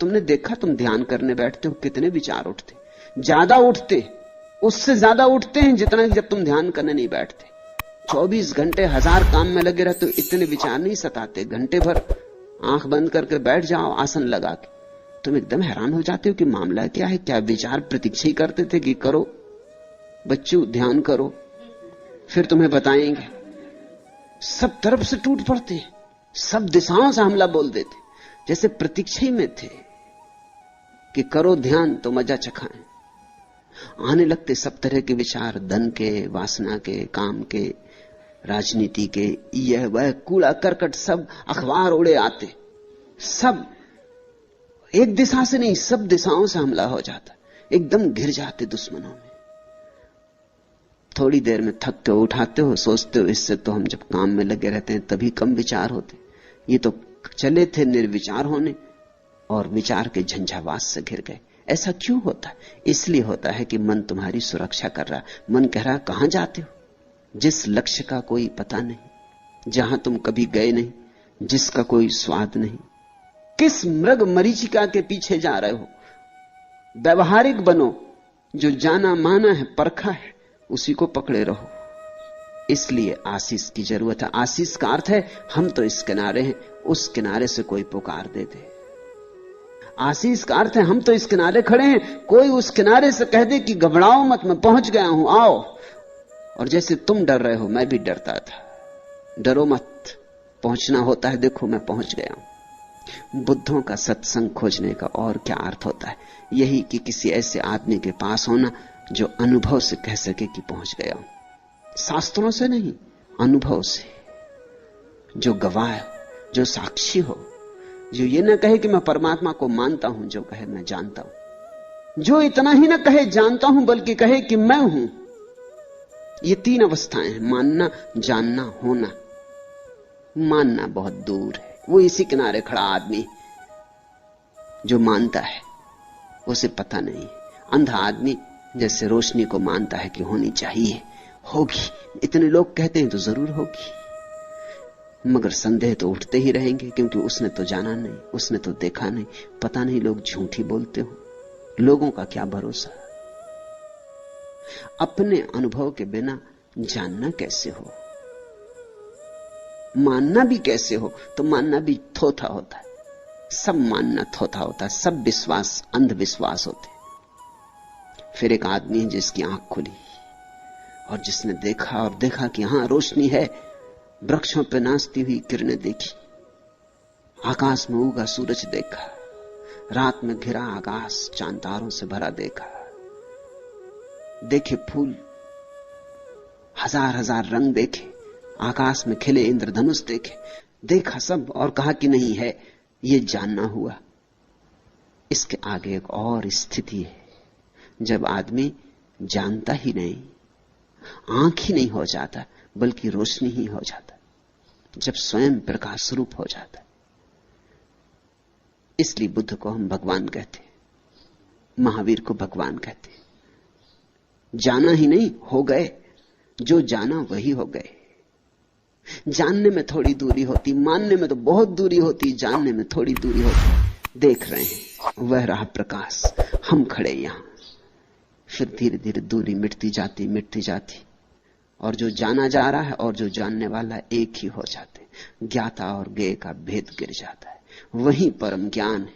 तुमने देखा, तुम ध्यान करने बैठते हो कितने विचार उठते, ज्यादा उठते, उससे ज्यादा उठते हैं जितना जब तुम ध्यान करने नहीं बैठते। 24 घंटे 1000 काम में लगे रहते हो, इतने विचार नहीं सताते। घंटे भर आंख बंद करके बैठ जाओ आसन लगा के, तुम एकदम हैरान हो जाते हो कि मामला क्या है। क्या विचार प्रतीक्षा ही करते थे कि करो बच्चों ध्यान करो, फिर तुम्हें बताएंगे। सब तरफ से टूट पड़ते, सब दिशाओं से हमला बोल देते, जैसे प्रतीक्षा ही में थे कि करो ध्यान तो मजा चखाएं। आने लगते सब तरह के विचार, धन के, वासना के, काम के, राजनीति के, यह वह कूड़ा करकट सब अखबार उड़े आते। सब एक दिशा से नहीं, सब दिशाओं से हमला हो जाता, एकदम घिर जाते दुश्मनों में। थोड़ी देर में थक के उठाते हो, सोचते हो इससे तो हम जब काम में लगे रहते हैं तभी कम विचार होते, ये तो चले थे निर्विचार होने और विचार के झंझावात से घिर गए। ऐसा क्यों होता है? इसलिए होता है कि मन तुम्हारी सुरक्षा कर रहा है। मन कह रहा है कहां जाते हो, जिस लक्ष्य का कोई पता नहीं, जहां तुम कभी गए नहीं, जिसका कोई स्वाद नहीं, किस मृग मरीचिका के पीछे जा रहे हो। व्यवहारिक बनो, जो जाना माना है, परखा है, उसी को पकड़े रहो। इसलिए आशीष की जरूरत है। आशीष का अर्थ है हम तो इस किनारे हैं, उस किनारे से कोई पुकार दे दे। आशीष का अर्थ है हम तो इस किनारे खड़े हैं, कोई उस किनारे से कह दे कि घबराओ मत, मैं पहुंच गया हूं, आओ। और जैसे तुम डर रहे हो मैं भी डरता था, डरो मत, पहुंचना होता है, देखो मैं पहुंच गया हूं। बुद्धों का सत्संग खोजने का और क्या अर्थ होता है? यही कि किसी ऐसे आदमी के पास होना जो अनुभव से कह सके कि पहुंच गया हूं। शास्त्रों से नहीं, अनुभव से, जो गवाह है, जो साक्षी हो, जो ये न कहे कि मैं परमात्मा को मानता हूं, जो कहे मैं जानता हूं, जो इतना ही न कहे जानता हूं बल्कि कहे कि मैं हूं। ये 3 अवस्थाएं हैं, मानना, जानना, होना। मानना बहुत दूर है, वो इसी किनारे खड़ा आदमी जो मानता है, उसे पता नहीं। अंधा आदमी जैसे रोशनी को मानता है कि होनी चाहिए, होगी, इतने लोग कहते हैं तो जरूर होगी, मगर संदेह तो उठते ही रहेंगे, क्योंकि उसने तो जाना नहीं, उसने तो देखा नहीं। पता नहीं लोग झूठी बोलते हो, लोगों का क्या भरोसा। अपने अनुभव के बिना जानना कैसे हो, मानना भी कैसे हो? तो मानना भी थोथा होता है, सब मानना थोथा होता है, सब विश्वास अंधविश्वास होते। फिर एक आदमी है जिसकी आंख खुली और जिसने देखा, और देखा कि हां रोशनी है, वृक्षों पर नाचती हुई किरणें देखी, आकाश में उगा सूरज देखा, रात में घिरा आकाश चांद तारों से भरा देखा, देखे फूल, 1000 रंग देखे, आकाश में खिले इंद्रधनुष देखे, देखा सब और कहा कि नहीं है, ये जानना हुआ। इसके आगे एक और स्थिति है, जब आदमी जानता ही नहीं, आंख ही नहीं हो जाता बल्कि रोशनी ही हो जाता, जब स्वयं प्रकाश रूप हो जाता। इसलिए बुद्ध को हम भगवान कहते, महावीर को भगवान कहते। जाना ही नहीं, हो गए, जो जाना वही हो गए। जानने में थोड़ी दूरी होती, मानने में तो बहुत दूरी होती, जानने में थोड़ी दूरी होती। देख रहे हैं वह रहा प्रकाश, हम खड़े यहां। फिर धीरे धीरे दूरी मिटती जाती, और जो जाना जा रहा है और जो जानने वाला एक ही हो जाते। ज्ञाता और ज्ञेय का भेद गिर जाता है, वही परम ज्ञान है।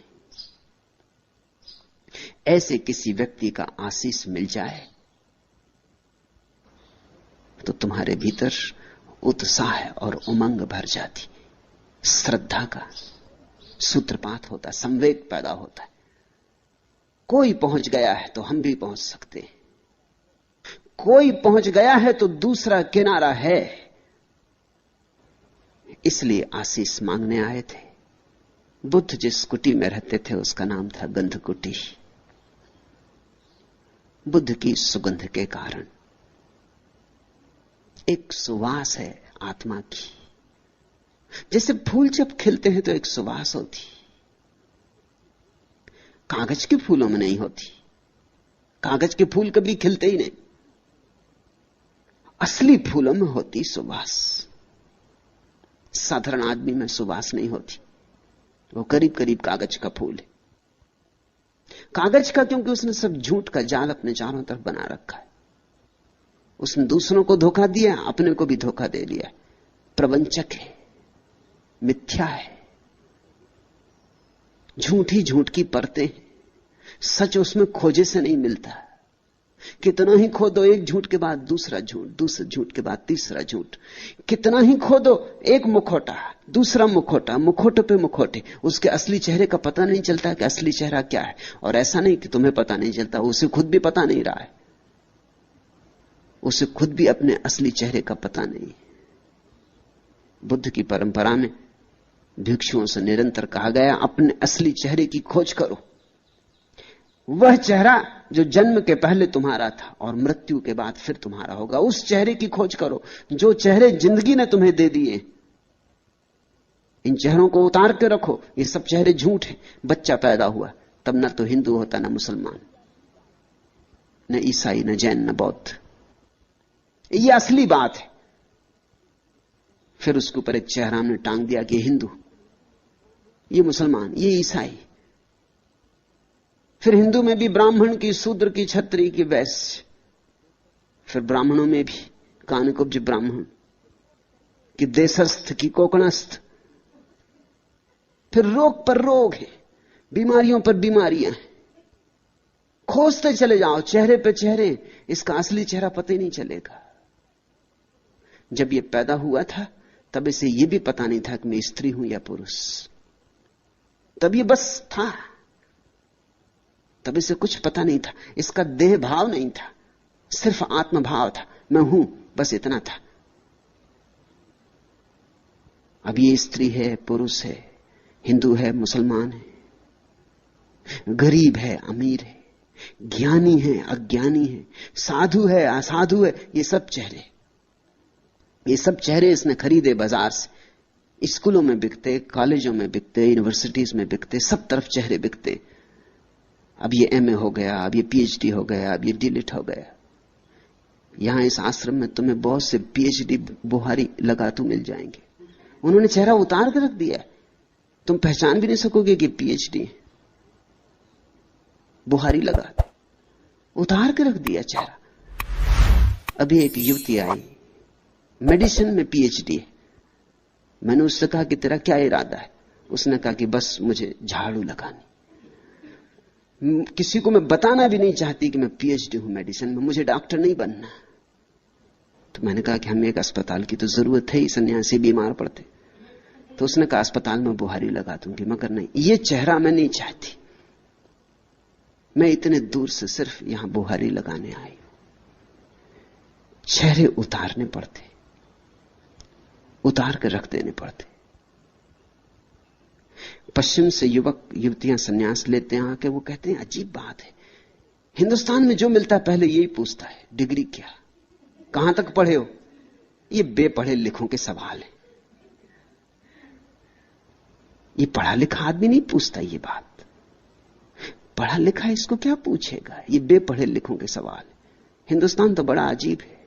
ऐसे किसी व्यक्ति का आशीष मिल जाए तो तुम्हारे भीतर उत्साह और उमंग भर जाती, श्रद्धा का सूत्रपात होता, संवेग पैदा होता है। कोई पहुंच गया है तो हम भी पहुंच सकते हैं, कोई पहुंच गया है तो दूसरा किनारा है। इसलिए आशीष मांगने आए थे। बुद्ध जिस कुटी में रहते थे उसका नाम था गंध कुटी, बुद्ध की सुगंध के कारण। एक सुवास है आत्मा की, जैसे फूल जब खिलते हैं तो एक सुवास होती, कागज के फूलों में नहीं होती। कागज के फूल कभी खिलते ही नहीं, असली फूलों में होती सुवास। साधारण आदमी में सुवास नहीं होती, वो करीब करीब कागज का फूल है। कागज का, क्योंकि उसने सब झूठ का जाल अपने चारों तरफ बना रखा है। उसने दूसरों को धोखा दिया, अपने को भी धोखा दे लिया। प्रवंचक है, मिथ्या है, झूठ ही झूठ की परतें, सच उसमें खोजे से नहीं मिलता। कितना ही खोदो, एक झूठ के बाद दूसरा झूठ, दूसरे झूठ के बाद तीसरा झूठ। कितना ही खोदो, एक मुखौटा, दूसरा मुखौटा, मुखौटे पे मुखौटे। उसके असली चेहरे का पता नहीं चलता कि असली चेहरा क्या है। और ऐसा नहीं कि तुम्हें पता नहीं चलता, उसे खुद भी पता नहीं रहा है। उसे खुद भी अपने असली चेहरे का पता नहीं। बुद्ध की परंपरा में भिक्षुओं से निरंतर कहा गया, अपने असली चेहरे की खोज करो। वह चेहरा जो जन्म के पहले तुम्हारा था और मृत्यु के बाद फिर तुम्हारा होगा, उस चेहरे की खोज करो। जो चेहरे जिंदगी ने तुम्हें दे दिए, इन चेहरों को उतार के रखो। ये सब चेहरे झूठ हैं। बच्चा पैदा हुआ तब न तो हिंदू होता, न मुसलमान, न ईसाई, न जैन, न बौद्ध। ये असली बात है। फिर उसके ऊपर एक चेहरा हमने टांग दिया कि हिंदू, ये मुसलमान, ये ईसाई। फिर हिंदू में भी ब्राह्मण की, शूद्र की, क्षत्रिय की, वैश्य। फिर ब्राह्मणों में भी कानकुब्ज ब्राह्मण कि देशस्थ की कोकणस्थ। फिर रोग पर रोग है, बीमारियों पर बीमारियां हैं। खोजते चले जाओ, चेहरे पे चेहरे, इसका असली चेहरा पता ही नहीं चलेगा। जब यह पैदा हुआ था तब इसे यह भी पता नहीं था कि मैं स्त्री हूं या पुरुष। तब ये बस था, तब इसे कुछ पता नहीं था। इसका देह भाव नहीं था, सिर्फ आत्म भाव था, मैं हूं, बस इतना था। अब ये स्त्री है, पुरुष है, हिंदू है, मुसलमान है, गरीब है, अमीर है, ज्ञानी है, अज्ञानी है, साधु है, असाधु है। ये सब चेहरे, ये सब चेहरे इसने खरीदे बाजार से। स्कूलों में बिकते, कॉलेजों में बिकते, यूनिवर्सिटीज में बिकते, सब तरफ चेहरे बिकते। अब ये एमए हो गया, अब ये पीएचडी हो गया, अब ये डीलिट हो गया। यहां इस आश्रम में तुम्हें बहुत से पीएचडी बुहारी लगातू मिल जाएंगे। उन्होंने चेहरा उतार के रख दिया, तुम पहचान भी नहीं सकोगे कि पीएचडी बुहारी लगा, उतार के रख दिया चेहरा। अभी एक युवती आई, मेडिसिन में पीएचडी है। मैंने उससे कहा कि तेरा क्या इरादा है? उसने कहा कि बस मुझे झाड़ू लगानी। किसी को मैं बताना भी नहीं चाहती कि मैं पीएचडी हूं मेडिसिन में, मुझे डॉक्टर नहीं बनना। तो मैंने कहा कि हमें एक अस्पताल की तो जरूरत है ही, सन्यासी बीमार पड़ते। तो उसने कहा अस्पताल में बुहारी लगा दूंगी, मगर नहीं, ये चेहरा मैं नहीं चाहती। मैं इतने दूर से सिर्फ यहां बुहारी लगाने आई हूं। चेहरे उतारने पड़ते, उतार कर रख देने पड़ते। पश्चिम से युवक युवतियां सन्यास लेते हैं आके, वो कहते हैं अजीब बात है, हिंदुस्तान में जो मिलता है पहले यही पूछता है, डिग्री क्या, कहां तक पढ़े हो। ये बेपढ़े लिखों के सवाल है। ये पढ़ा लिखा आदमी नहीं पूछता ये बात। पढ़ा लिखा इसको क्या पूछेगा, ये बेपढ़े लिखों के सवाल। हिंदुस्तान तो बड़ा अजीब है,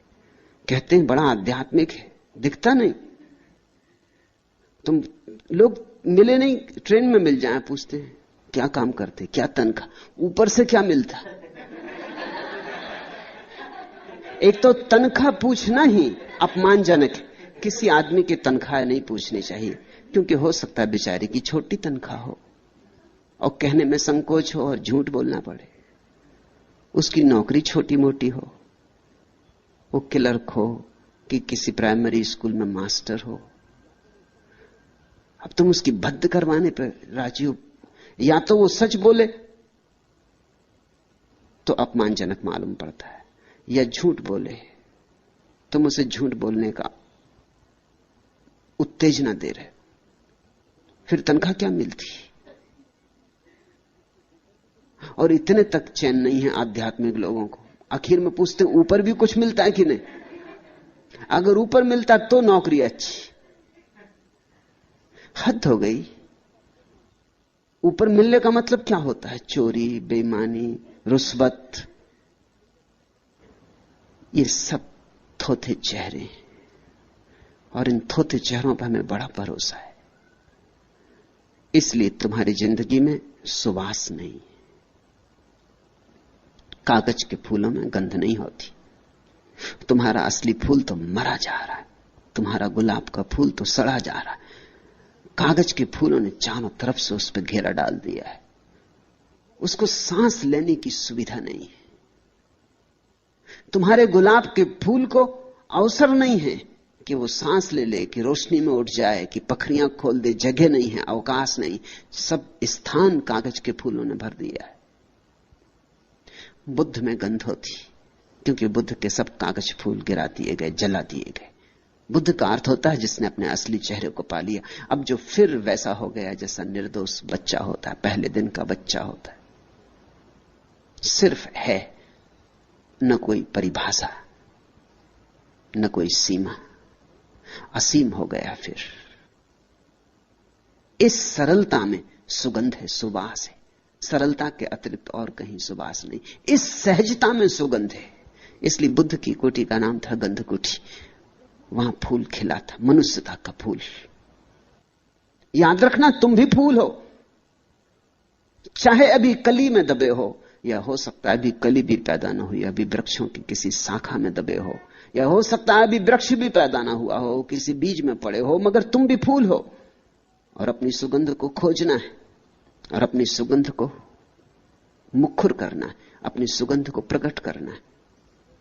कहते हैं बड़ा आध्यात्मिक है, दिखता नहीं। तुम लोग मिले नहीं, ट्रेन में मिल जाए, पूछते हैं क्या काम करते, क्या तनख्वाह, ऊपर से क्या मिलता। एक तो तनख्वाह पूछना ही अपमानजनक है। किसी आदमी की तनख्वाह नहीं पूछनी चाहिए, क्योंकि हो सकता है बेचारे की छोटी तनख्वाह हो और कहने में संकोच हो और झूठ बोलना पड़े। उसकी नौकरी छोटी मोटी हो, वो क्लर्क हो कि किसी प्राइमरी स्कूल में मास्टर हो। अब तुम उसकी भद्द करवाने पर राजी हो। या तो वो सच बोले तो अपमानजनक मालूम पड़ता है, या झूठ बोले तुम उसे झूठ बोलने का उत्तेजना दे रहे, फिर तनख्वाह क्या मिलती। और इतने तक चैन नहीं है आध्यात्मिक लोगों को। आखिर में पूछते ऊपर भी कुछ मिलता है कि नहीं। अगर ऊपर मिलता तो नौकरी अच्छी। हद हो गई। ऊपर मिलने का मतलब क्या होता है? चोरी, बेईमानी, रुस्वत, ये सब थोथे चेहरे हैं, और इन थोथे चेहरों पर हमें बड़ा भरोसा है। इसलिए तुम्हारी जिंदगी में सुवास नहीं, कागज के फूलों में गंध नहीं होती। तुम्हारा असली फूल तो मरा जा रहा है, तुम्हारा गुलाब का फूल तो सड़ा जा रहा है। कागज के फूलों ने चारों तरफ से उस पर घेरा डाल दिया है, उसको सांस लेने की सुविधा नहीं है। तुम्हारे गुलाब के फूल को अवसर नहीं है कि वो सांस ले ले, कि रोशनी में उठ जाए, कि पखरियां खोल दे। जगह नहीं है, अवकाश नहीं, सब स्थान कागज के फूलों ने भर दिया है। बुद्ध में गंध होती, क्योंकि बुद्ध के सब कागज फूल गिरा दिए गए, जला दिए गए। बुद्ध का अर्थ होता है जिसने अपने असली चेहरे को पा लिया। अब जो फिर वैसा हो गया जैसा निर्दोष बच्चा होता है, पहले दिन का बच्चा होता है, सिर्फ है, न कोई परिभाषा, न कोई सीमा, असीम हो गया। फिर इस सरलता में सुगंध है, सुवास है। सरलता के अतिरिक्त और कहीं सुवास नहीं, इस सहजता में सुगंध है। इसलिए बुद्ध की कुटी का नाम था गंध कुटी। वहां फूल खिला था, मनुष्यता का फूल। याद रखना, तुम भी फूल हो, चाहे अभी कली में दबे हो, या हो सकता है अभी कली भी पैदा ना हुई, अभी वृक्षों की किसी शाखा में दबे हो, या हो सकता है अभी वृक्ष भी पैदा ना हुआ हो, किसी बीज में पड़े हो, मगर तुम भी फूल हो। और अपनी सुगंध को खोजना है, और अपनी सुगंध को मुखर करना है, अपनी सुगंध को प्रकट करना है,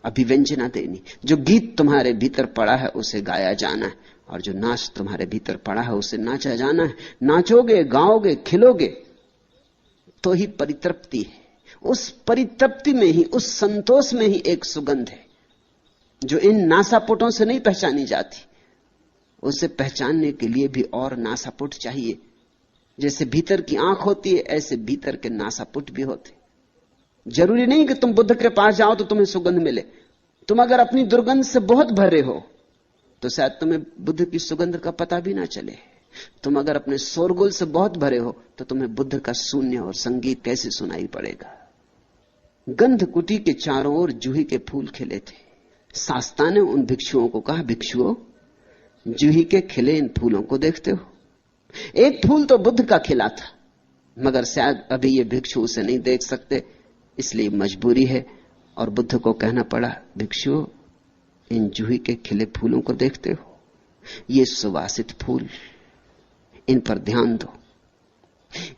अभिव्यंजना देनी। जो गीत तुम्हारे भीतर पड़ा है उसे गाया जाना है, और जो नाच तुम्हारे भीतर पड़ा है उसे नाचा जाना है। नाचोगे, गाओगे, खिलोगे तो ही परितृप्ति है। उस परितृप्ति में ही, उस संतोष में ही एक सुगंध है जो इन नासापुटों से नहीं पहचानी जाती। उसे पहचानने के लिए भी और नासापुट चाहिए। जैसे भीतर की आंख होती है, ऐसे भीतर के नासापुट भी होते। जरूरी नहीं कि तुम बुद्ध के पास जाओ तो तुम्हें सुगंध मिले। तुम अगर अपनी दुर्गंध से बहुत भरे हो तो शायद तुम्हें बुद्ध की सुगंध का पता भी ना चले। तुम अगर अपने शोरगुल से बहुत भरे हो तो तुम्हें बुद्ध का शून्य और संगीत कैसे सुनाई पड़ेगा। गंध कुटी के चारों ओर जूही के फूल खिले थे। शास्ता ने उन भिक्षुओं को कहा, भिक्षुओं, जूही के खिले इन फूलों को देखते हो? एक फूल तो बुद्ध का खिला था, मगर शायद अभी ये भिक्षु उसे नहीं देख सकते, इसलिए मजबूरी है। और बुद्ध को कहना पड़ा, भिक्षुओं, इन जूही के खिले फूलों को देखते हो? ये सुवासित फूल, इन पर ध्यान दो।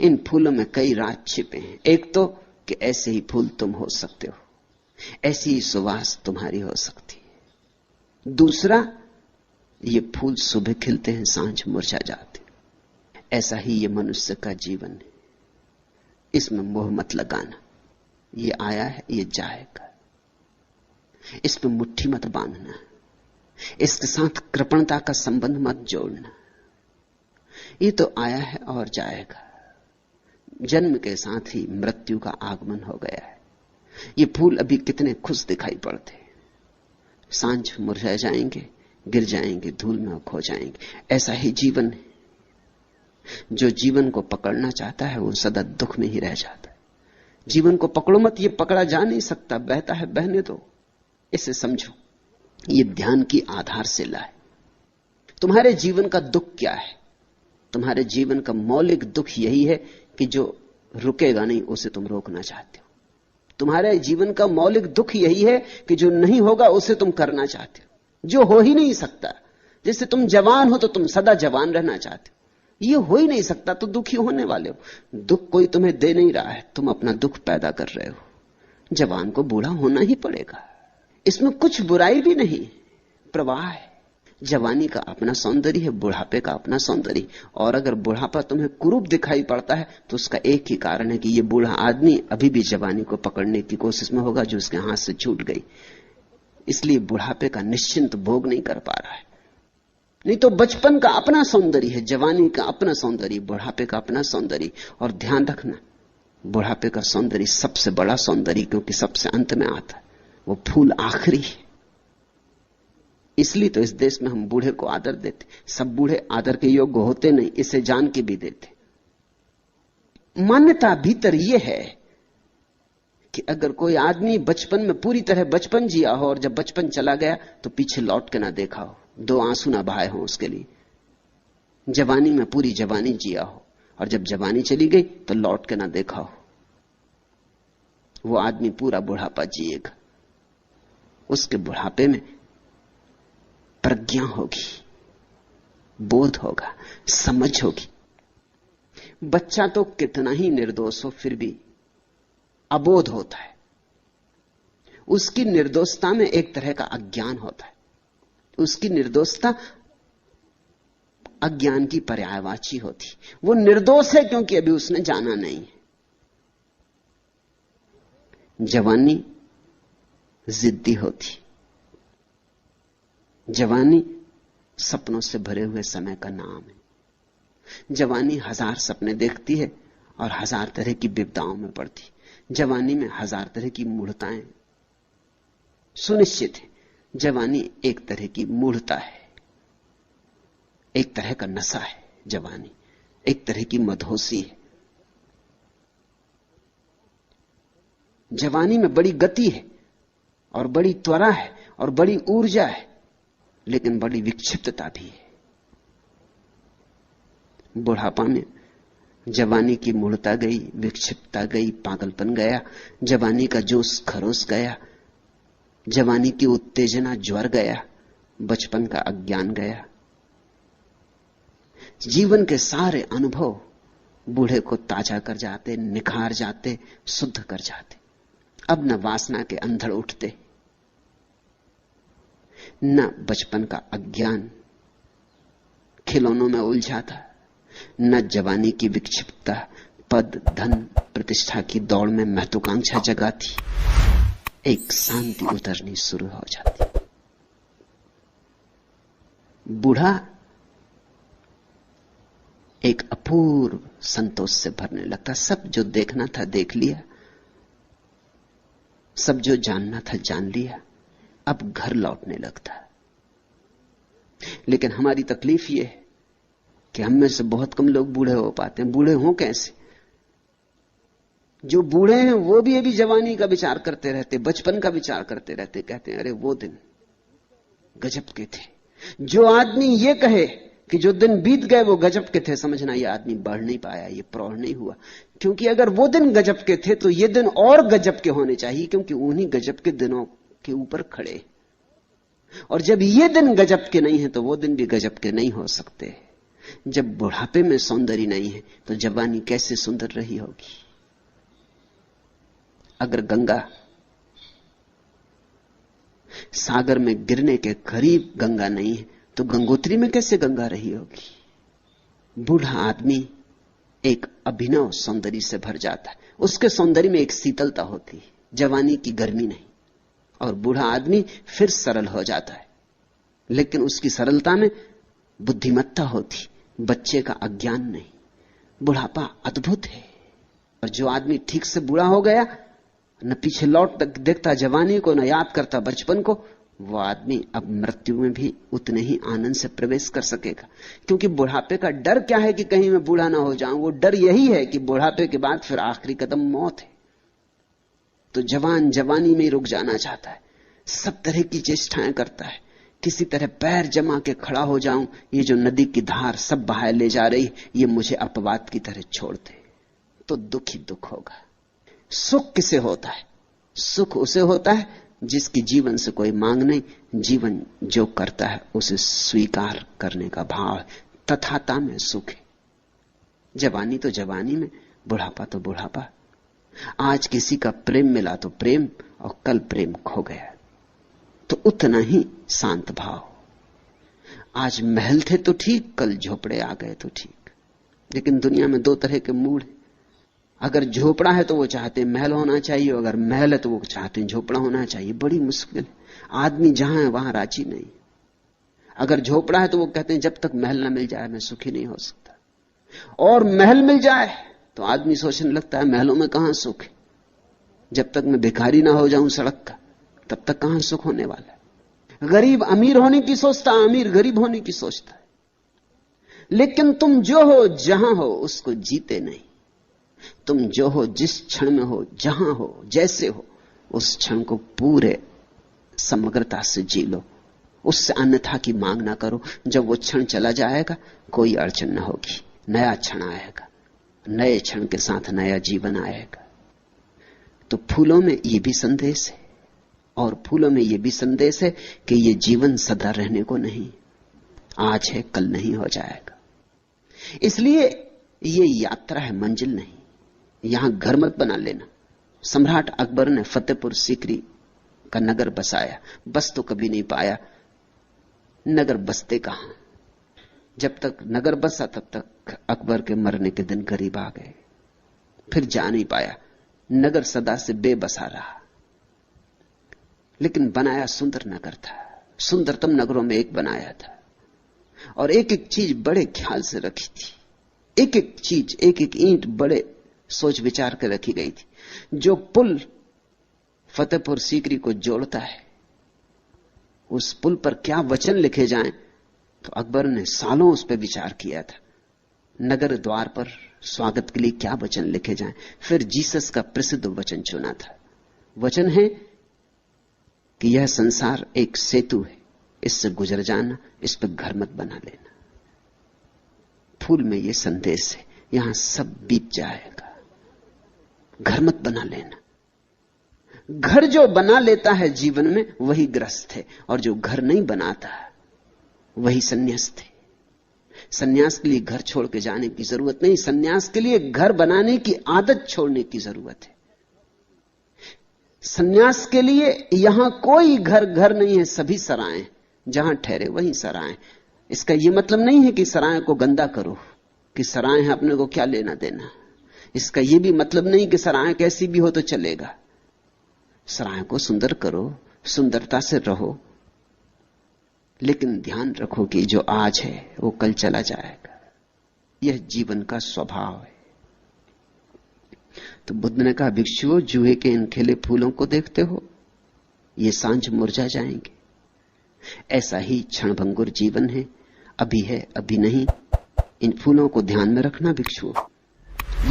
इन फूलों में कई राज छिपे हैं। एक तो कि ऐसे ही फूल तुम हो सकते हो, ऐसी ही सुवास तुम्हारी हो सकती है। दूसरा, ये फूल सुबह खिलते हैं, सांझ मुरझा जाते। ऐसा ही ये मनुष्य का जीवन है। इसमें मोह मत लगाना। ये आया है, ये जाएगा। इस पे मुट्ठी मत बांधना, इसके साथ कृपणता का संबंध मत जोड़ना। ये तो आया है और जाएगा। जन्म के साथ ही मृत्यु का आगमन हो गया है। ये फूल अभी कितने खुश दिखाई पड़ते, सांझ मुरझा जाएंगे, गिर जाएंगे, धूल में खो जाएंगे। ऐसा ही जीवन है। जो जीवन को पकड़ना चाहता है वो सदा दुख में ही रह जाता है। जीवन को पकड़ो मत, ये पकड़ा जा नहीं सकता, बहता है बहने दो। इसे समझो, ये ध्यान की आधारशिला है। तुम्हारे जीवन का दुख क्या है? तुम्हारे जीवन का मौलिक दुख यही है कि जो रुकेगा नहीं उसे तुम रोकना चाहते हो। तुम्हारे जीवन का मौलिक दुख यही है कि जो नहीं होगा उसे तुम करना चाहते हो, जो हो ही नहीं सकता। जैसे तुम जवान हो तो तुम सदा जवान रहना चाहते हो, ये हो ही नहीं सकता तो दुखी होने वाले हो। दुख कोई तुम्हें दे नहीं रहा है, तुम अपना दुख पैदा कर रहे हो। जवान को बूढ़ा होना ही पड़ेगा, इसमें कुछ बुराई भी नहीं, प्रवाह है। जवानी का अपना सौंदर्य है, बुढ़ापे का अपना सौंदर्य। और अगर बुढ़ापा तुम्हें कुरूप दिखाई पड़ता है तो उसका एक ही कारण है कि ये बूढ़ा आदमी अभी भी जवानी को पकड़ने की कोशिश में होगा जो उसके हाथ से छूट गई, इसलिए बुढ़ापे का निश्चिंत भोग नहीं कर पा रहा है। नहीं तो बचपन का अपना सौंदर्य है, जवानी का अपना सौंदर्य, बुढ़ापे का अपना सौंदर्य। और ध्यान रखना, बुढ़ापे का सौंदर्य सबसे बड़ा सौंदर्य, क्योंकि सबसे अंत में आता है। वो फूल आखिरी है। इसलिए तो इस देश में हम बूढ़े को आदर देते। सब बूढ़े आदर के योग्य होते नहीं, इसे जान के भी देते। मान्यता भीतर यह है कि अगर कोई आदमी बचपन में पूरी तरह बचपन जिया हो और जब बचपन चला गया तो पीछे लौट के ना देखा हो, दो आंसू ना बहाए हो उसके लिए। जवानी में पूरी जवानी जिया हो और जब जवानी चली गई तो लौट के ना देखा हो, वो आदमी पूरा बुढ़ापा जिएगा। उसके बुढ़ापे में प्रज्ञा होगी, बोध होगा, समझ होगी। बच्चा तो कितना ही निर्दोष हो फिर भी अबोध होता है। उसकी निर्दोषता में एक तरह का अज्ञान होता है। उसकी निर्दोषता अज्ञान की पर्यायवाची होती। वो निर्दोष है क्योंकि अभी उसने जाना नहीं है। जवानी जिद्दी होती, जवानी सपनों से भरे हुए समय का नाम है। जवानी हजार सपने देखती है और हजार तरह की विपदाओं में पड़ती। जवानी में हजार तरह की मूढ़ताएं सुनिश्चित है। जवानी एक तरह की मूढ़ता है, एक तरह का नशा है। जवानी एक तरह की मदहोशी है। जवानी में बड़ी गति है और बड़ी त्वरा है और बड़ी ऊर्जा है, लेकिन बड़ी विक्षिप्तता भी है। बुढ़ापा में जवानी की मूढ़ता गई, विक्षिप्तता गई, पागलपन गया, जवानी का जोश खरोश गया, जवानी की उत्तेजना ज्वर गया, बचपन का अज्ञान गया। जीवन के सारे अनुभव बूढ़े को ताजा कर जाते, निखार जाते, शुद्ध कर जाते। अब न वासना के अंधड़ उठते, न बचपन का अज्ञान खिलौनों में उलझाता, न जवानी की विक्षिप्तता पद धन प्रतिष्ठा की दौड़ में महत्वाकांक्षा जगाती। एक शांति उतरनी शुरू हो जाती। बूढ़ा एक अपूर्व संतोष से भरने लगता। सब जो देखना था देख लिया, सब जो जानना था जान लिया, अब घर लौटने लगता। लेकिन हमारी तकलीफ यह है कि हम में से बहुत कम लोग बूढ़े हो पाते हैं। बूढ़े हों कैसे? जो बूढ़े हैं वो भी अभी जवानी का विचार करते रहते, बचपन का विचार करते रहते, कहते हैं अरे वो दिन गजब के थे। जो आदमी ये कहे कि जो दिन बीत गए वो गजब के थे, समझना ये आदमी बढ़ नहीं पाया, ये प्रौढ़ नहीं हुआ। क्योंकि अगर वो दिन गजब के थे तो ये दिन और गजब के होने चाहिए, क्योंकि उन्हीं गजब के दिनों के ऊपर खड़े। और जब ये दिन गजब के नहीं है तो वो दिन भी गजब के नहीं हो सकते। जब बुढ़ापे में सौंदर्य नहीं है तो जवानी कैसे सुंदर रही होगी? अगर गंगा सागर में गिरने के करीब गंगा नहीं है तो गंगोत्री में कैसे गंगा रही होगी? बूढ़ा आदमी एक अभिनव सौंदर्य से भर जाता है। उसके सौंदर्य में एक शीतलता होती है, जवानी की गर्मी नहीं। और बूढ़ा आदमी फिर सरल हो जाता है, लेकिन उसकी सरलता में बुद्धिमत्ता होती, बच्चे का अज्ञान नहीं। बुढ़ापा अद्भुत है। और जो आदमी ठीक से बूढ़ा हो गया, न पीछे लौट देखता जवानी को, न याद करता बचपन को, वो आदमी अब मृत्यु में भी उतने ही आनंद से प्रवेश कर सकेगा। क्योंकि बुढ़ापे का डर क्या है कि कहीं मैं बूढ़ा ना हो जाऊं? वो डर यही है कि बुढ़ापे के बाद फिर आखिरी कदम मौत है। तो जवान जवानी में ही रुक जाना चाहता है, सब तरह की चेष्टाएं करता है, किसी तरह पैर जमा के खड़ा हो जाऊं, ये जो नदी की धार सब बहाए ले जा रही, ये मुझे अपवाद की तरह छोड़ दे। तो दुख ही दुख होगा। सुख किसे होता है? सुख उसे होता है जिसकी जीवन से कोई मांग नहीं, जीवन जो करता है उसे स्वीकार करने का भाव है। तथाता में सुख है। जवानी तो जवानी में, बुढ़ापा तो बुढ़ापा। आज किसी का प्रेम मिला तो प्रेम, और कल प्रेम खो गया तो उतना ही शांत भाव। आज महल थे तो ठीक, कल झोपड़े आ गए तो ठीक। लेकिन दुनिया में दो तरह के मूड हैं। अगर झोपड़ा है तो वो चाहते हैं महल होना चाहिए, अगर महल है तो वो चाहते हैं झोपड़ा होना चाहिए। बड़ी मुश्किल है। आदमी जहां है वहां राजी नहीं। अगर झोपड़ा है तो वो कहते हैं जब तक महल ना मिल जाए मैं सुखी नहीं हो सकता, और महल मिल जाए तो आदमी सोचने लगता है महलों में कहां सुख है? जब तक मैं भिखारी ना हो जाऊं सड़क का, तब तक कहां सुख होने वाला है? गरीब अमीर होने की सोचता, अमीर गरीब होने की सोचता है। लेकिन तुम जो हो जहां हो उसको जीते नहीं। तुम जो हो, जिस क्षण में हो, जहां हो, जैसे हो, उस क्षण को पूरे समग्रता से जी लो। उससे अन्यथा की मांग ना करो। जब वो क्षण चला जाएगा कोई अड़चन ना होगी, नया क्षण आएगा, नए क्षण के साथ नया जीवन आएगा। तो फूलों में यह भी संदेश है, और फूलों में यह भी संदेश है कि यह जीवन सदा रहने को नहीं, आज है कल नहीं हो जाएगा। इसलिए यह यात्रा है, मंजिल नहीं। यहां घर मत बना लेना। सम्राट अकबर ने फतेहपुर सीकरी का नगर बसाया, बस तो कभी नहीं पाया। नगर बसते कहां? जब तक नगर बसा तब तक अकबर के मरने के दिन करीब आ गए, फिर जा नहीं पाया। नगर सदा से बेबसा रहा, लेकिन बनाया सुंदर नगर था, सुंदरतम नगरों में एक बनाया था, और एक एक चीज बड़े ख्याल से रखी थी। एक एक चीज, एक एक ईंट बड़े सोच विचार कर रखी गई थी। जो पुल फतेहपुर सीकरी को जोड़ता है, उस पुल पर क्या वचन लिखे जाएं, तो अकबर ने सालों उस पर विचार किया था। नगर द्वार पर स्वागत के लिए क्या वचन लिखे जाएं। फिर जीसस का प्रसिद्ध वचन चुना था। वचन है कि यह संसार एक सेतु है, इससे गुजर जाना, इस पर घर मत बना लेना। फूल में यह संदेश है, यहां सब बीत जाएगा, घर मत बना लेना। घर जो बना लेता है जीवन में वही ग्रस्त है, और जो घर नहीं बनाता वही संन्यास्त है। संन्यास के लिए घर छोड़ के जाने की जरूरत नहीं, संन्यास के लिए घर बनाने की आदत छोड़ने की जरूरत है। संन्यास के लिए यहां कोई घर घर नहीं है, सभी सराएं, जहां ठहरे वहीं सराएं। इसका यह मतलब नहीं है कि सराय को गंदा करो, कि सराय है अपने को क्या लेना देना। इसका यह भी मतलब नहीं कि सराय कैसी भी हो तो चलेगा। सराय को सुंदर करो, सुंदरता से रहो, लेकिन ध्यान रखो कि जो आज है वो कल चला जाएगा। यह जीवन का स्वभाव है। तो बुद्ध ने कहा, भिक्षुओं, जूहे के इन खिले फूलों को देखते हो, ये सांझ मुरझा जाएंगे। ऐसा ही क्षणभंगुर जीवन है, अभी है अभी नहीं। इन फूलों को ध्यान में रखना भिक्षुओं।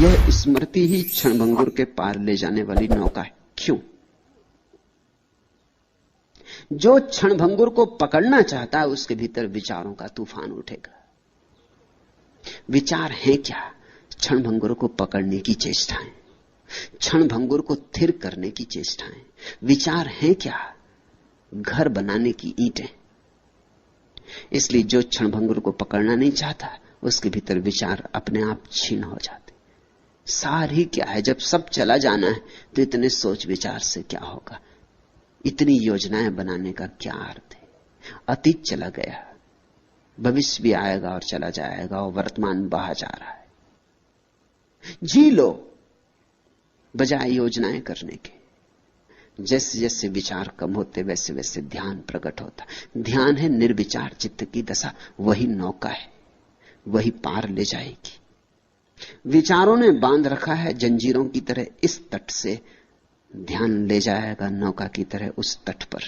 यह स्मृति ही क्षणभंगुर के पार ले जाने वाली नौका है। क्यों? जो क्षणभंगुर को पकड़ना चाहता है उसके भीतर विचारों का तूफान उठेगा। विचार है क्या? क्षणभंगुर को पकड़ने की चेष्टाएं, क्षणभंगुर को थिर करने की चेष्टाएं। विचार है क्या? घर बनाने की ईंटें। इसलिए जो क्षणभंगुर को पकड़ना नहीं चाहता उसके भीतर विचार अपने आप छीन हो जाते। सार ही क्या है? जब सब चला जाना है तो इतने सोच विचार से क्या होगा? इतनी योजनाएं बनाने का क्या अर्थ है? अतीत चला गया, भविष्य भी आएगा और चला जाएगा, और वर्तमान बहा जा रहा है। जी लो बजाय योजनाएं करने के। जैसे जैसे विचार कम होते वैसे वैसे ध्यान प्रकट होता। ध्यान है निर्विचार चित्त की दशा, वही नौका है, वही पार ले जाएगी। विचारों ने बांध रखा है जंजीरों की तरह इस तट से, ध्यान ले जाएगा नौका की तरह उस तट पर।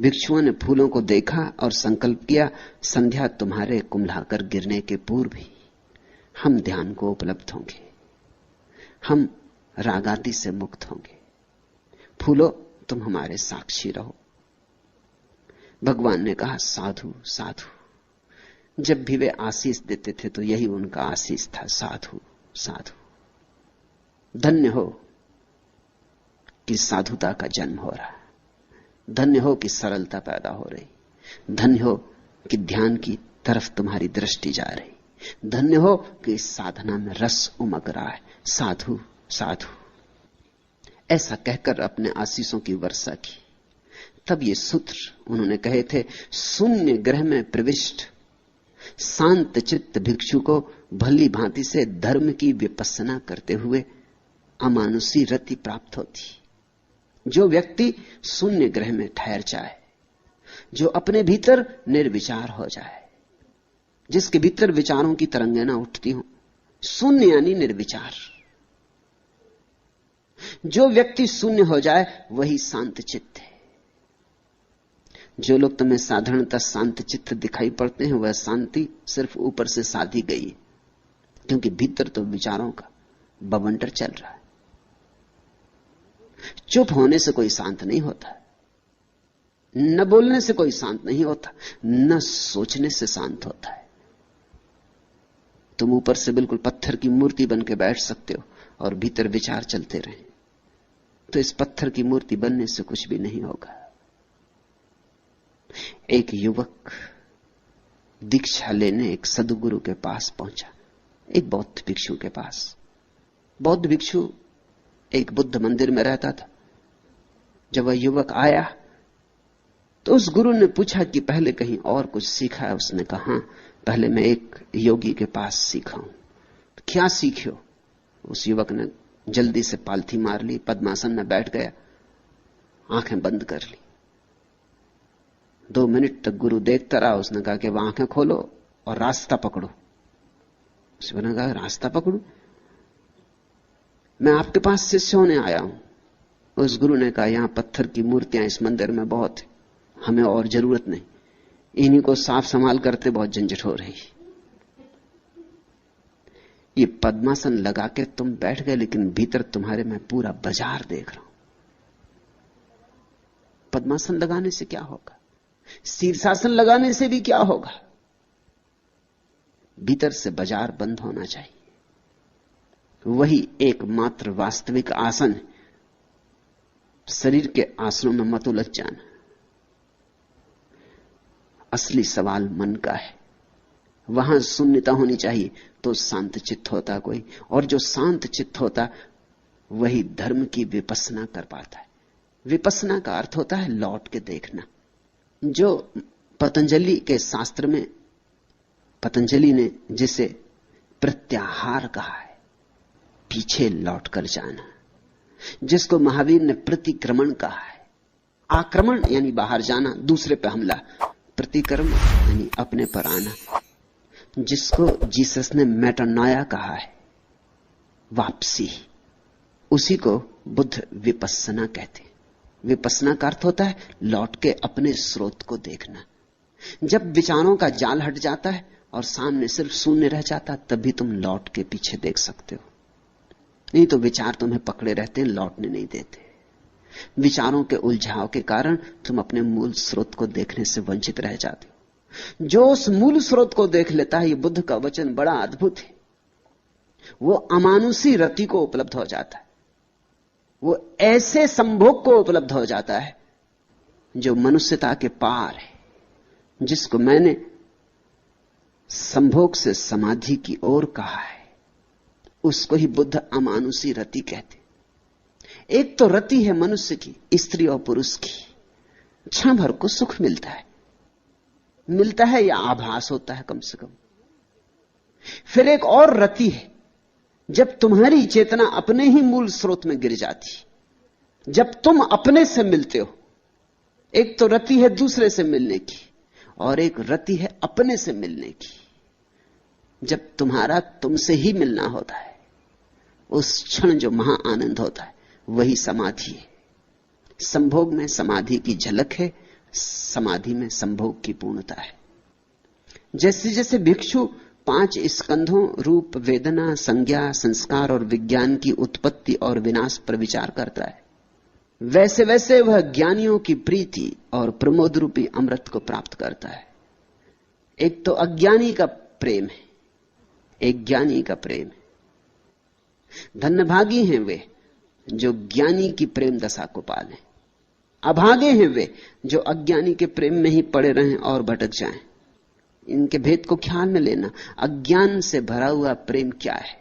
भिक्षुओं ने फूलों को देखा और संकल्प किया, संध्या तुम्हारे कुम्भलाकर गिरने के पूर्व ही हम ध्यान को उपलब्ध होंगे, हम रागादि से मुक्त होंगे। फूलो तुम हमारे साक्षी रहो। भगवान ने कहा, साधु साधु। जब भी वे आशीष देते थे तो यही उनका आशीष था, साधु साधु। धन्य हो कि साधुता का जन्म हो रहा, धन्य हो कि सरलता पैदा हो रही, धन्य हो कि ध्यान की तरफ तुम्हारी दृष्टि जा रही, धन्य हो कि इस साधना में रस उमग रहा है। साधु साधु। ऐसा कहकर अपने आशीषों की वर्षा की। तब ये सूत्र उन्होंने कहे थे, शून्य ग्रह में प्रविष्ट शांत चित्त भिक्षु को भली भांति से धर्म की विपස්සना करते हुए अमानुषी रति प्राप्त होती। जो व्यक्ति शून्य ग्रह में ठहर जाए, जो अपने भीतर निर्विचार हो जाए, जिसके भीतर विचारों की तरंगें ना उठती हो, शून्य यानी निर्विचार। जो व्यक्ति शून्य हो जाए वही शांत चित्त है। जो लोग तुम्हें साधारणतः शांत चित्त दिखाई पड़ते हैं, वह शांति सिर्फ ऊपर से साधी गई है, क्योंकि भीतर तो विचारों का बवंडर चल रहा है। चुप होने से कोई शांत नहीं होता, न बोलने से कोई शांत नहीं होता, न सोचने से शांत होता है। तुम ऊपर से बिल्कुल पत्थर की मूर्ति बन के बैठ सकते हो और भीतर विचार चलते रहे, तो इस पत्थर की मूर्ति बनने से कुछ भी नहीं होगा। एक युवक दीक्षा लेने एक सदगुरु के पास पहुंचा, एक बौद्ध भिक्षु के पास। बौद्ध भिक्षु एक बुद्ध मंदिर में रहता था। जब वह युवक आया तो उस गुरु ने पूछा कि पहले कहीं और कुछ सीखा है? उसने कहा, हाँ, पहले मैं एक योगी के पास सीखा हूं। क्या सीखे? उस युवक ने जल्दी से पालथी मार ली, पद्मासन में बैठ गया, आंखें बंद कर ली। 2 मिनट तक गुरु देखता रहा। उसने कहा कि वह आंखें खोलो और रास्ता पकड़ो। उसने कहा, रास्ता पकड़ू? मैं आपके पास शिष्य होने आया हूं। उस गुरु ने कहा, यहां पत्थर की मूर्तियां इस मंदिर में बहुत है, हमें और जरूरत नहीं, इन्हीं को साफ संभाल करते बहुत झंझट हो रही। ये पद्मासन लगा के तुम बैठ गए, लेकिन भीतर तुम्हारे मैं पूरा बाजार देख रहा हूं। पद्मासन लगाने से क्या होगा? शीर्षासन लगाने से भी क्या होगा? भीतर से बाजार बंद होना चाहिए। वही एकमात्र वास्तविक आसन है। शरीर के आसनों में मत उलझ जाना। असली सवाल मन का है। वहां शून्यता होनी चाहिए तो शांत चित्त होता कोई, और जो शांत चित्त होता वही धर्म की विपස්සना कर पाता है। विपස්සना का अर्थ होता है लौट के देखना। जो पतंजलि के शास्त्र में पतंजलि ने जिसे प्रत्याहार कहा है, पीछे लौट कर जाना, जिसको महावीर ने प्रतिक्रमण कहा है, आक्रमण यानी बाहर जाना, दूसरे पे हमला, प्रतिक्रमण यानी अपने पर आना, जिसको जीसस ने मेटानॉया कहा है, वापसी, उसी को बुद्ध विपස්සना कहते हैं। विपස්සना का अर्थ होता है लौट के अपने स्रोत को देखना। जब विचारों का जाल हट जाता है और सामने सिर्फ शून्य रह जाता, तभी तुम लौट के पीछे देख सकते हो। नहीं तो विचार तुम्हें पकड़े रहते हैं, लौटने नहीं देते। विचारों के उलझाव के कारण तुम अपने मूल स्रोत को देखने से वंचित रह जाते हो। जो उस मूल स्रोत को देख लेता है, ये बुद्ध का वचन बड़ा अद्भुत है, वो अमानुषी रति को उपलब्ध हो जाता है। वो ऐसे संभोग को उपलब्ध हो जाता है जो मनुष्यता के पार है, जिसको मैंने संभोग से समाधि की ओर कहा है, उसको ही बुद्ध अमानुषी रति कहते। एक तो रति है मनुष्य की, स्त्री और पुरुष की, क्षण भर को सुख मिलता है या आभास होता है कम से कम। फिर एक और रति है, जब तुम्हारी चेतना अपने ही मूल स्रोत में गिर जाती, जब तुम अपने से मिलते हो। एक तो रति है दूसरे से मिलने की, और एक रति है अपने से मिलने की। जब तुम्हारा तुमसे ही मिलना होता है, उस क्षण जो महा आनंद होता है, वही समाधि है। संभोग में समाधि की झलक है, समाधि में संभोग की पूर्णता है। जैसे जैसे भिक्षु 5 स्कंधों रूप, वेदना, संज्ञा, संस्कार और विज्ञान की उत्पत्ति और विनाश पर विचार करता है, वैसे वैसे वह ज्ञानियों की प्रीति और प्रमोद रूपी अमृत को प्राप्त करता है। एक तो अज्ञानी का प्रेम है, एक ज्ञानी का प्रेम है। धन्यभागी हैं वे जो ज्ञानी की प्रेम दशा को पालें, अभागे हैं वे जो अज्ञानी के प्रेम में ही पड़े रहें और भटक जाएं। इनके भेद को ख्याल में लेना। अज्ञान से भरा हुआ प्रेम क्या है?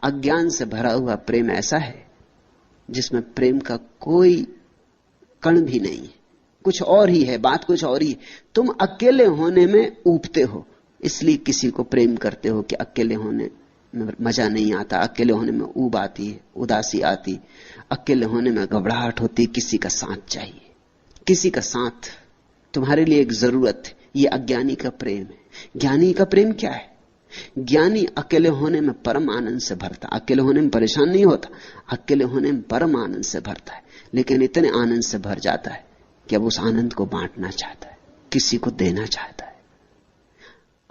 अज्ञान से भरा हुआ प्रेम ऐसा है जिसमें प्रेम का कोई कण भी नहीं है, कुछ और ही है, बात कुछ और ही। तुम अकेले होने में ऊबते हो, इसलिए किसी को प्रेम करते हो कि अकेले होने में मजा नहीं आता, अकेले होने में ऊब आती है, उदासी आती, अकेले होने में घबराहट होती, किसी का साथ चाहिए, किसी का साथ तुम्हारे लिए एक जरूरत है। ये अज्ञानी का प्रेम है। ज्ञानी का प्रेम क्या है? ज्ञानी अकेले होने में परम आनंद से भरता, अकेले होने में परेशान नहीं होता, अकेले होने में परम आनंद से भरता है। लेकिन इतने आनंद से भर जाता है कि अब उस आनंद को बांटना चाहता है, किसी को देना चाहता है।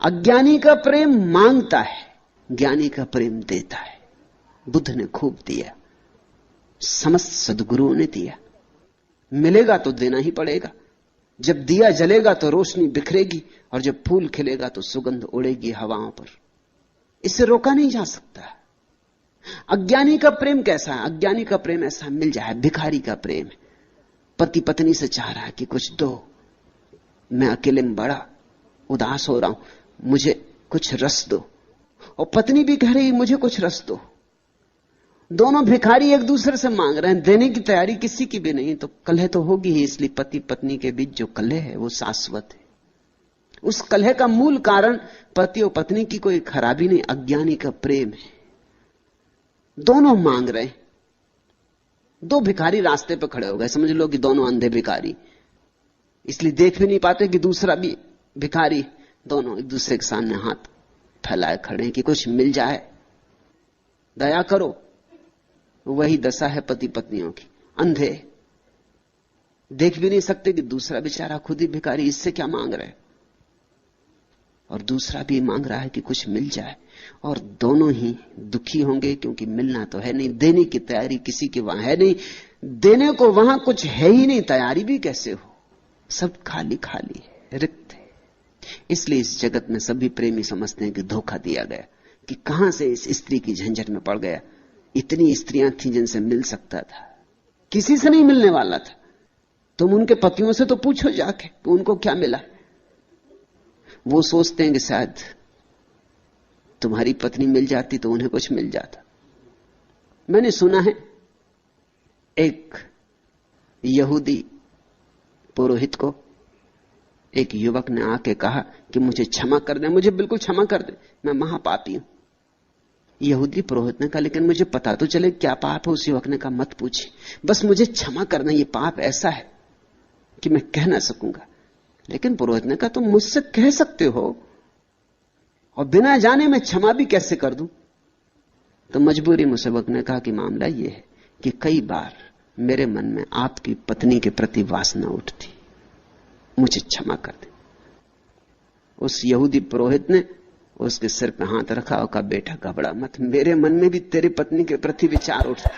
अज्ञानी का प्रेम मांगता है, ज्ञानी का प्रेम देता है। बुद्ध ने खूब दिया, समस्त सद्गुरुओं ने दिया। मिलेगा तो देना ही पड़ेगा। जब दिया जलेगा तो रोशनी बिखरेगी, और जब फूल खिलेगा तो सुगंध उड़ेगी हवाओं पर। इसे रोका नहीं जा सकता। अज्ञानी का प्रेम कैसा है? अज्ञानी का प्रेम ऐसा मिल जाए, भिखारी का प्रेम है। पति पत्नी से चाह रहा है कि कुछ दो, मैं अकेले में बड़ा उदास हो रहा हूं, मुझे कुछ रस दो, और पत्नी भी कह रही मुझे कुछ रस दो। दोनों भिखारी एक दूसरे से मांग रहे हैं, देने की तैयारी किसी की भी नहीं, तो कलह तो होगी ही। इसलिए पति पत्नी के बीच जो कलह है वो शाश्वत है। उस कलह का मूल कारण पति और पत्नी की कोई खराबी नहीं, अज्ञानी का प्रेम है। दोनों मांग रहे हैं। दो भिखारी रास्ते पर खड़े हो गए, समझ लो कि दोनों अंधे भिखारी, इसलिए देख भी नहीं पाते कि दूसरा भी भिखारी। दोनों एक दूसरे के सामने हाथ फैलाए खड़े हैं कि कुछ मिल जाए, दया करो। वही दशा है पति पत्नियों की। अंधे देख भी नहीं सकते कि दूसरा बेचारा खुद ही भिखारी, इससे क्या मांग रहे, और दूसरा भी मांग रहा है कि कुछ मिल जाए। और दोनों ही दुखी होंगे, क्योंकि मिलना तो है नहीं, देने की तैयारी किसी के वहां है नहीं, देने को वहां कुछ है ही नहीं, तैयारी भी कैसे हो, सब खाली खाली है, रिक्त है। इसलिए इस जगत में सभी प्रेमी समझते हैं कि धोखा दिया गया, कि कहां से इस स्त्री की झंझट में पड़ गया। इतनी स्त्रियां थी जिनसे मिल सकता था, किसी से नहीं मिलने वाला था। तुम उनके पतियों से तो पूछो जाके उनको क्या मिला। वो सोचते हैं कि शायद तुम्हारी पत्नी मिल जाती तो उन्हें कुछ मिल जाता। मैंने सुना है एक यहूदी पुरोहित को एक युवक ने आके कहा कि मुझे क्षमा कर दे, मुझे बिल्कुल क्षमा कर दे, मैं महापापी हूं। यहूदी पुरोहित ने कहा लेकिन मुझे पता तो चले क्या पाप है। उस युवक ने कहा मत पूछे, बस मुझे क्षमा करना, ये पाप ऐसा है कि मैं कह ना सकूंगा। लेकिन पुरोहित ने कहा तुम मुझसे कह सकते हो, और बिना जाने मैं क्षमा भी कैसे कर दूं। तो मजबूरी में युवक ने कहा कि मामला यह है कि कई बार मेरे मन में आपकी पत्नी के प्रति वासना उठती, मुझे क्षमा कर दे। उस यहूदी पुरोहित ने उसके सिर पे हाथ रखा और कहा बेटा घबरा मत, मेरे मन में भी तेरी पत्नी के प्रति विचार उठता,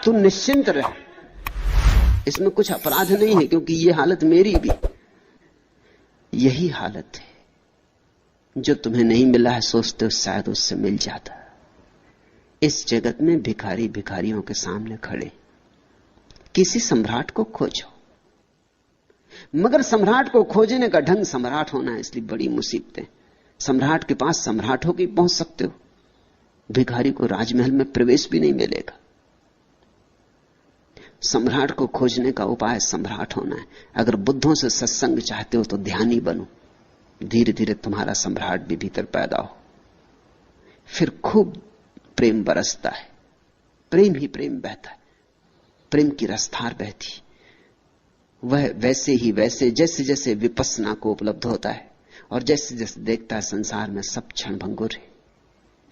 तू निश्चिंत रह, इसमें कुछ अपराध नहीं है, क्योंकि ये हालत मेरी भी। यही हालत है जो तुम्हें नहीं मिला है, सोचते हो शायद उससे मिल जाता। इस जगत में भिखारी भिखारियों के सामने खड़े, किसी सम्राट को खोजो, मगर सम्राट को खोजने का ढंग सम्राट होना है, इसलिए बड़ी मुसीबतें। सम्राट के पास सम्राट होकर पहुंच सकते हो, भिखारी को राजमहल में प्रवेश भी नहीं मिलेगा। सम्राट को खोजने का उपाय सम्राट होना है। अगर बुद्धों से सत्संग चाहते हो तो ध्यानी बनो, धीरे धीरे तुम्हारा सम्राट भी भीतर पैदा हो, फिर खूब प्रेम बरसता है, प्रेम ही प्रेम बहता है, प्रेम की रसधार बहती। वह वैसे ही वैसे जैसे जैसे विपस्सना को उपलब्ध होता है और जैसे जैसे देखता है संसार में सब क्षण भंगुर है,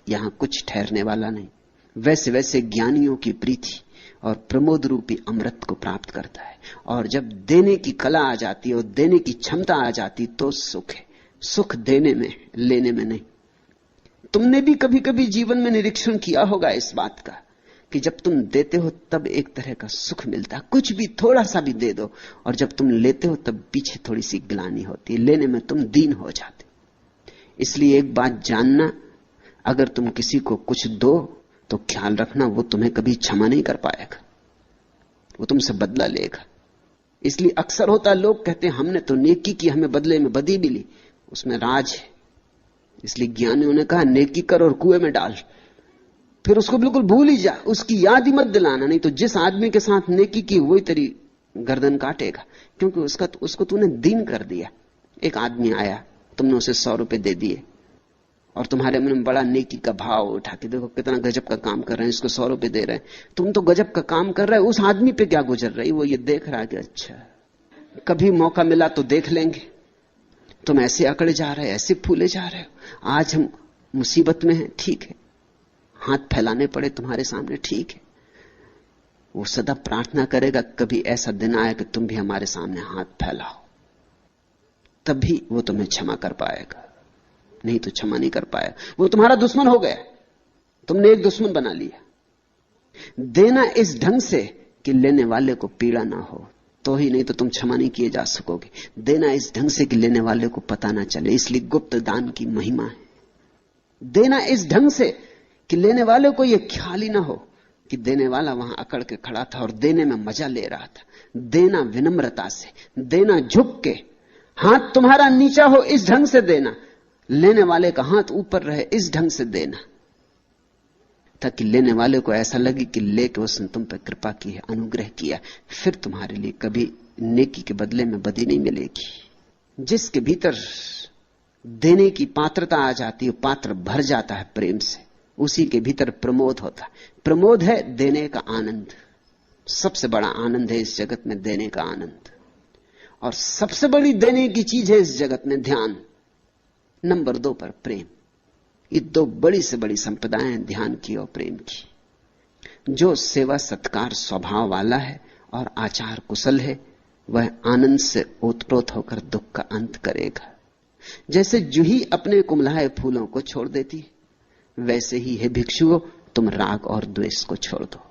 यहां कुछ ठहरने वाला नहीं, वैसे वैसे ज्ञानियों की प्रीति और प्रमोद रूपी अमृत को प्राप्त करता है। और जब देने की कला आ जाती है और देने की क्षमता आ जाती तो सुख है। सुख देने में, लेने में नहीं। तुमने भी कभी कभी जीवन में निरीक्षण किया होगा इस बात का कि जब तुम देते हो तब एक तरह का सुख मिलता है, कुछ भी थोड़ा सा भी दे दो, और जब तुम लेते हो तब पीछे थोड़ी सी ग्लानि होती है, लेने में तुम दीन हो जाते। इसलिए एक बात जानना, अगर तुम किसी को कुछ दो तो ख्याल रखना वो तुम्हें कभी क्षमा नहीं कर पाएगा, वो तुमसे बदला लेगा। इसलिए अक्सर होता है, लोग कहते हैं हमने तो नेकी की, हमें बदले में बदी मिली, उसमें राज है। इसलिए ज्ञानियों ने कहा नेकी कर और कुएं में डाल, फिर उसको बिल्कुल भूल ही जा, उसकी याद ही मत दिलाना, नहीं तो जिस आदमी के साथ नेकी की वही तेरी गर्दन काटेगा, क्योंकि उसको तूने दीन कर दिया। एक आदमी आया, तुमने उसे 100 रुपए दे दिए और तुम्हारे मन में बड़ा नेकी का भाव उठा कि देखो कितना गजब का काम कर रहे हैं, इसको 100 रुपए दे रहे हैं, तुम तो गजब का काम कर रहे हो, उस आदमी पे क्या गुजर रही, वो ये देख रहा है कि अच्छा कभी मौका मिला तो देख लेंगे, तुम ऐसे अकड़े जा रहे हो, ऐसे फूले जा रहे हो, आज हम मुसीबत में हैं, ठीक है, हाथ फैलाने पड़े तुम्हारे सामने, ठीक है। वो सदा प्रार्थना करेगा कभी ऐसा दिन आए कि तुम भी हमारे सामने हाथ फैलाओ, तभी वो तुम्हें क्षमा कर पाएगा, नहीं तो क्षमा नहीं कर पाएगा। वो तुम्हारा दुश्मन हो गया, तुमने एक दुश्मन बना लिया। देना इस ढंग से कि लेने वाले को पीड़ा ना हो तो ही, नहीं तो तुम क्षमा नहीं किए जा सकोगे। देना इस ढंग से कि लेने वाले को पता ना चले, इसलिए गुप्त दान की महिमा है। देना इस ढंग से कि लेने वाले को यह ख्याल ही ना हो कि देने वाला वहां अकड़ के खड़ा था और देने में मजा ले रहा था। देना विनम्रता से, देना झुक के, हाथ तुम्हारा नीचा हो इस ढंग से देना, लेने वाले का हाथ ऊपर रहे इस ढंग से देना, ताकि लेने वाले को ऐसा लगे कि लेके उसने तुम पर कृपा की है, अनुग्रह किया। फिर तुम्हारे लिए कभी नेकी के बदले में बदी नहीं मिलेगी। जिसके भीतर देने की पात्रता आ जाती है, पात्र भर जाता है प्रेम से, उसी के भीतर प्रमोद होता है। प्रमोद है देने का आनंद। सबसे बड़ा आनंद है इस जगत में देने का आनंद, और सबसे बड़ी देने की चीज है इस जगत में ध्यान। नंबर 2 पर प्रेम। ये 2 बड़ी से बड़ी संपदाएं हैं, ध्यान की और प्रेम की। जो सेवा सत्कार स्वभाव वाला है और आचार कुशल है, वह आनंद से ओतप्रोत होकर दुख का अंत करेगा। जैसे जूही अपने कुमलाए फूलों को छोड़ देती, वैसे ही है भिक्षुओं, तुम राग और द्वेष को छोड़ दो।